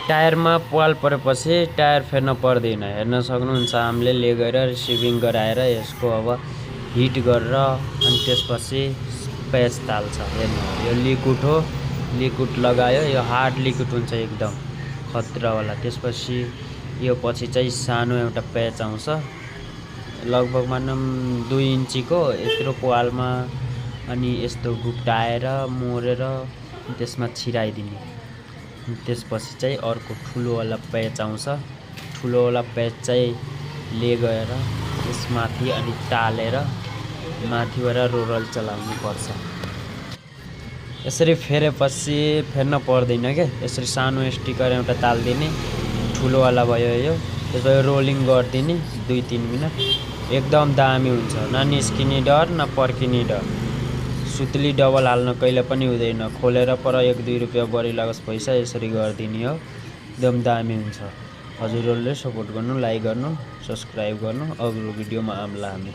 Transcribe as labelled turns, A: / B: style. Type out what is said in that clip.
A: टायरमा पाल परेपछि टायर फेर्न पर्दैन। हेर्न सक्नुहुन्छ हामीले ले गएर रिसिभिङ गराएर यसको अब हिट गरेर अनि त्यसपछि पेच ताल्छ। हेर्नु यो लिक्विड हो, लिक्विड लगायो, यो हार्ड लिक्विड हुन्छ एकदम खतरावाला। त्यसपछि यो पछि चाहिँ सानो एउटा पेच आउँछ, लगभग मानौँ 2 इन्चीको यत्रो पालमा। अनि यस्तो घुप्टाएर मोरेर त्यसमा छिराइदिने। त्यसपछि चाहिँ अर्को ठुलोवाला पेच आउँछ, ठुलोवाला पेच चाहिँ ले गएर त्यसमाथि अनि टालेर माथिबाट रोलर चलाउनु पर्छ। यसरी फेरेपछि फेर्न पर्दैन के, यसरी सानो स्टिकर एउटा तालिदिने, ठुलोवाला भयो यो। त्यसपछि रोलिङ गरिदिने 2-3 मिनट, एकदम दामी हुन्छ। न निस्किने डर न पर्किने डर। सुत्ली डबल हाल्न कहिले पनि हुँदैन, खोलेर पर 1-2 रुपियाँ बढी लागोस् पैसा यसरी गरिदिने हो, एकदम दामी हुन्छ। हजुरहरूले सपोर्ट गर्नु, लाइक गर्नु, सब्सक्राइब गर्नु। अग्लो भिडियोमा आउँला हामी।